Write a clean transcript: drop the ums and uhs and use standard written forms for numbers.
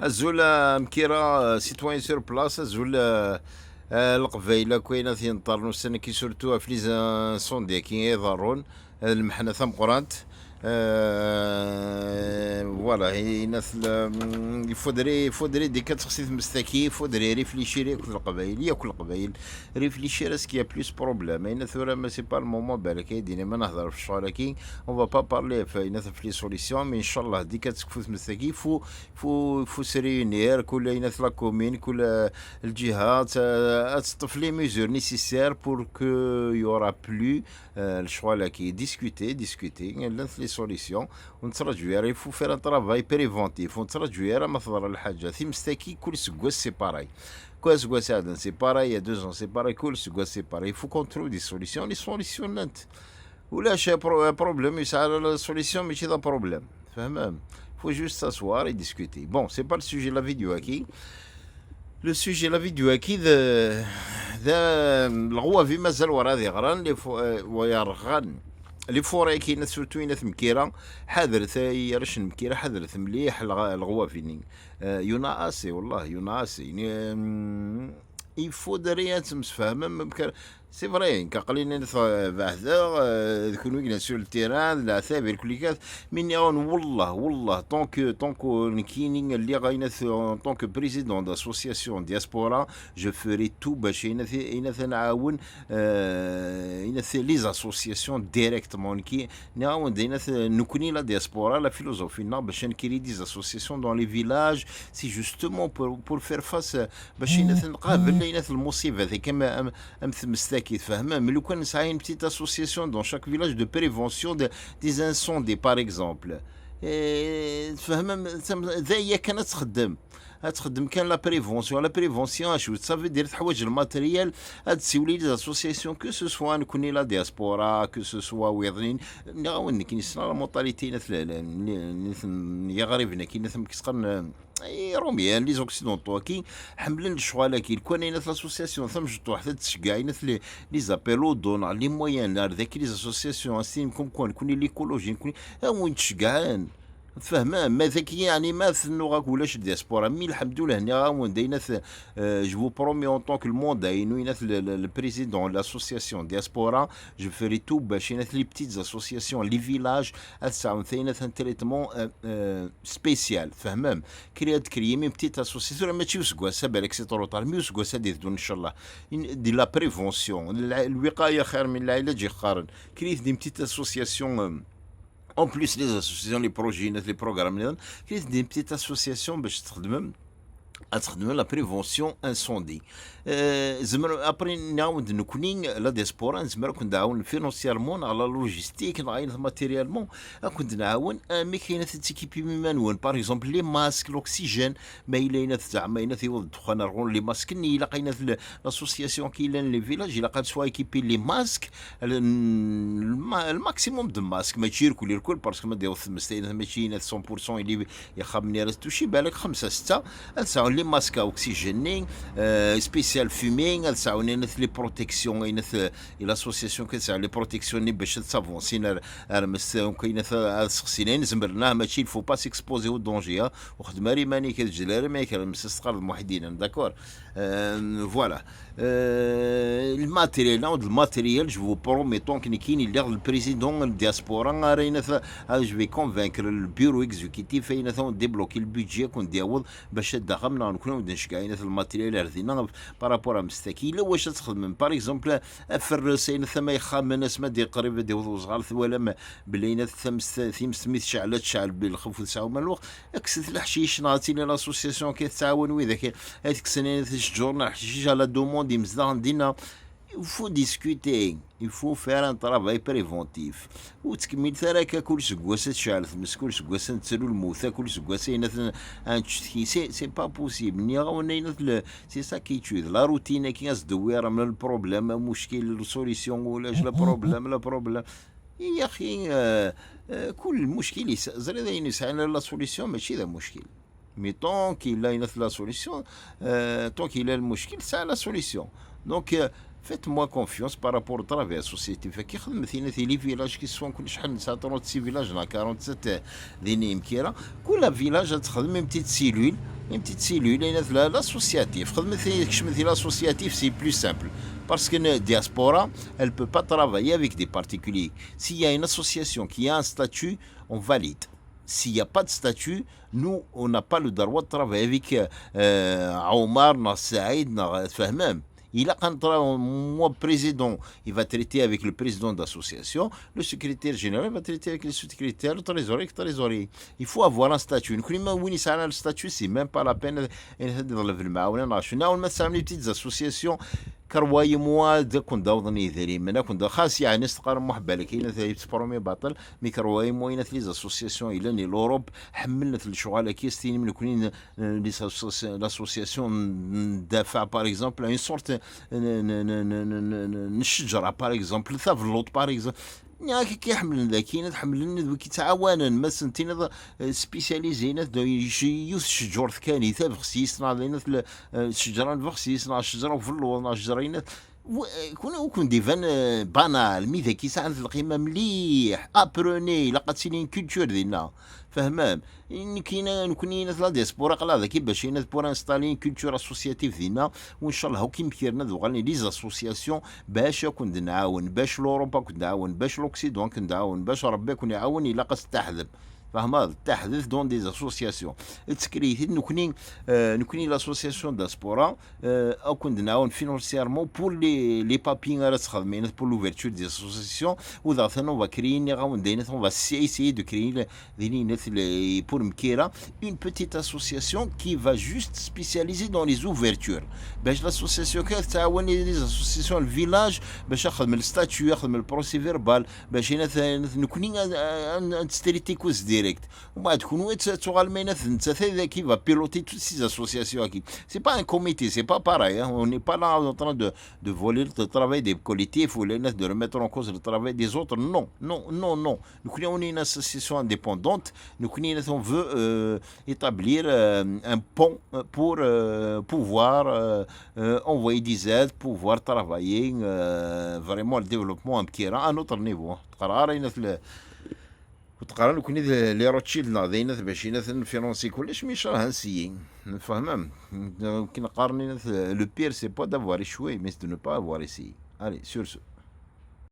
الزول مكيرا سيتوين سور بلاص الزول القبايله كاينه تينطرنو السنه كي سورتو في لي سوندي كي يضرون المحنه ثم قرانت فوالا هي ناس يفودري دي كتخصيص مستكي فودري ريفليشيري كل القبايل ياكل القبايل ريفليشير اسكي بلوس بروبليم اين ثورة ما سي با المومون بالك يديني ما نهضر في الشغل كي اون فا با بارلي في لي سوليسيون مي ان شاء الله دي كتكفوت مستكي فو سريونير كل ايناث لا كومين كل الجهات تطف لي ميزور نيسيسير بور كو يورا بلو الشغل كي ديسكوتي لي سوليسيون ونتراجعوا il faut faire un travail préventif ونتراجعوا ما تضر الحاجه في مستكي كل سكواس سي باراي كل سكواس هذا سي باراي يا 2 ans سي باراي كل سكواس سي باراي il faut qu'on trouve des solutions لي سوليسيونات ولا شي بروبليم يسعى لا سوليسيون ماشي ذا بروبليم فاهم faut juste s'asseoir et discuter bon c'est pas le sujet de la vidéo اكيد لو سوجي لا فيديو اكيد ذا الغوا في مازال ورا ذي غران لي ويرغن لي فوري كاينه سورتو ينات مكيره حذرت يا رش مكيره حذرت مليح الغوا فيني يناقصي والله يناقصي يعني يفودري تمسفهم سي فري كقلينا بعدا كونوا كنا سور التيران لا ثابر كليكات من يغون والله طونك نكينين اللي غاينا طونك بريزيدون داسوسياسيون دياسبورا جو فوري تو باش يناث نعاون يناث لي زاسوسياسيون ديريكتمون كي نعاون ديناث نكوني لا دياسبورا لا فيلوزوفينا باش نكري دي زاسوسياسيون دون لي فيلاج سي جوستومون بور فير فاس باش يناث نقابل يناث المصيبه ذي كما امثل qui فهمه ملي كان نسعى une petite association dans chaque village de prévention des incendies par exemple تفهم ذا هي كانت تخدم كان لا بريفونسيون اشو تصافي دير حوايج الماتريال هاد سيولي لي اسوسياسيون كو سو سوا نكوني لا دياسبورا كو سو سوا ويضنين نغاون كاين لا مونطاليتي يا غريبنا كاين ثم كيسقرن روميان لي زوكسيدونتو كي حملن الشغاله كي كون اين لاسوسياسيون ثم جوج حتى تشكاع اين لي زابيلو دون لي مويان ذاك لي اسوسياسيون سيم كون كوني ليكولوجي كوني وين تشكعان فهمان ما ذاك يعني ما ثنو غاك ولاش الدياسبورا مي الحمد لله هنا غاون دايناث جو برومي اون طونك الموند اينو يناث البريزيدون لاسوسياسيون دياسبورا جو فيري تو باش يناث لي بتيت اسوسياسيون لي فيلاج تساعد ثيناث ان تريتمون سبيسيال فهمام كريي مي بتيت اسوسياسيون ماشي وسكواس بالك سي طروطار مي وسكواس دير ان شاء الله دي لا بريفونسيون الوقايه خير من العلاج يقارن كريت دي بتيت اسوسياسيون En plus, les associations, les projets, les programmes, il y a des petites associations تخدم لا بريفونسيون انسوندي زمر ابري نعاود نكونين لا ديسبورا نزمر كنت نعاون فينونسيرمون على لوجيستيك نعاين ماتيريالمون كنت نعاون مي كاينه تيكيبي مانوال باغ اكزومبل لي ماسك الاكسجين ما الا زعما الا في الدخان رغون لي ماسك ني لقينا في لاسوسياسيون كاين لي فيلاج الا قاد سوا ايكيبي لي ماسك الماكسيموم دو ماسك ماشي الكل باسكو ما ديرو مستين ماشي 100% اللي يخمني راه شي بالك 5 6 لي ماسك اوكسيجينين سبيسيال فيمين تساعوني نث لي بروتيكسيون ينث لاسوسياسيون كتساعد لي بروتيكسيون باش تسافونسينا رمس كاين سخسينين زمرناه ماشي الفو با سيكسبوزي او دونجي وخدمه ريماني كتجلال ما كرمس الصقر الموحدين داكور فوالا الماتيريال جو فو بروميتون كي كاين اللي البريزيدون الدياسبورا رينا جو في كونفانكر البيرو اكزيكوتيف اين ديبلوكي البيدجي كون دياول باش دخلنا نكونوا نشكاين في الماتيريال رثينا بارابور مستكيله واش تخدم باغ اكزومبل فرسين ثما يخام ناس ما دير قريب ديال صغار ولا بلينا ثم سميت شعلات شعل بالخوف ساعه من الوقت اكسث الحشيش نعطي لاسوسياسيون كيتعاون وذاك هذيك السنه الجورنال حشيش على دوموند مزدان دينا il faut discuter il faut faire un travail préventif وتكمل ثراك كل سكواسه تشعل ثمس كل سكواسه تسلو الموثى كل سكواسه ينث ان تشتكي سي با بوسيبل ني غاونا ينث سي سا كي تشوذ لا روتين كي دويره من البروبليم مشكل سوليسيون ولا لا بروبليم يا اخي كل مشكل زري ذا ينسى لا سوليسيون ماشي ذا مشكل مي طون كي لا ينث لا سوليسيون طون كي لا المشكل سا لا سوليسيون دونك faites-moi confiance par rapport au travail à la société. Fait qu'il y a des villages qui sont كل شحال 36 villages, 47 دينيم كيرا كل village a une petite cellule une petite cellule l'associatif l'associatif c'est plus simple parce que la diaspora elle peut pas travailler avec des particuliers. S'il y a une association qui a un statut, on valide. S'il n'y a pas de statut, nous, on n'a pas le droit de travailler avec Omar, Saïd, Fahmem. Il a moi, président, il va traiter avec le président d'association, le secrétaire général va traiter avec le secrétaire, le trésorier. Il faut avoir un statut. Le statut, c'est même pas la peine de petites associations. كرواي موا كون داوضني ذري منا كون خاص يعني استقرار محبالة كاين ثاني تبرومي باطل مي كرواي موا ينات لي زاسوسياسيون الى ني لوروب حملت الشغل كيستين من كونين لي لاسوسياسيون دافع باغ اكزومبل اون سورت نشجره باغ اكزومبل ثافلوط باغ اكزومبل كي كيحملن ذا كاين تحملن ذو كيتعاونن ما سنتين سبيسياليزينا يوث شجور ثكاني ثا فخسيس ناضينا الشجره فخسيس نا الشجره في اللور نا الشجرين كون ديفان بانال مي ذاك يسعى القيمه مليح ابروني لقد سينين كولتور ديالنا فهمام كاين كاين لا ديسبورا قلا ذاك باش بور انستالين كولتور اسوسياتيف ديالنا وان شاء الله كيما كيرنا غالي لي زاسوسياسيون باش كنت نعاون باش لوروبا كنت نعاون باش لوكسيدون كنت نعاون باش ربي يكون يعاون الا قص تحذب فهم هذا التحدث دون دي اسوسياسيون تكريتي نكوني لاسوسياسيون داسبورا او كنت نعاون فينونسيرمون بور لي بابين راه تخدمين بور لوفيرتور دي اسوسياسيون وذا ثانو فاكرين غاون دينا فا سي دو كري دي pour مكيرا une petite association qui va juste spécialiser dans les ouvertures باش l'association كتعاون لي اسوسياسيون الفيلاج باش ياخذ من الستاتيو ياخذ من البروسي فيربال باش نكوني نستريتيكوز ديريكت وما تكونوا تغالمين انت qui va piloter toutes ces associations qui c'est pas un comité c'est pas pareil hein. On n'est pas là en train de voler le travail des collectifs ou de remettre en cause le travail des autres non nous on est une association indépendante nous on veut établir un pont pour pouvoir envoyer des aides pouvoir travailler vraiment le développement à un autre niveau وتقارن كوني لي روتشيلد ناضينا باش نفينونسي كلش مش راه نسيي نفهم كي نقارن لو بير سي با دافوار échoué mais de ne pas avoir essayé allez sur ce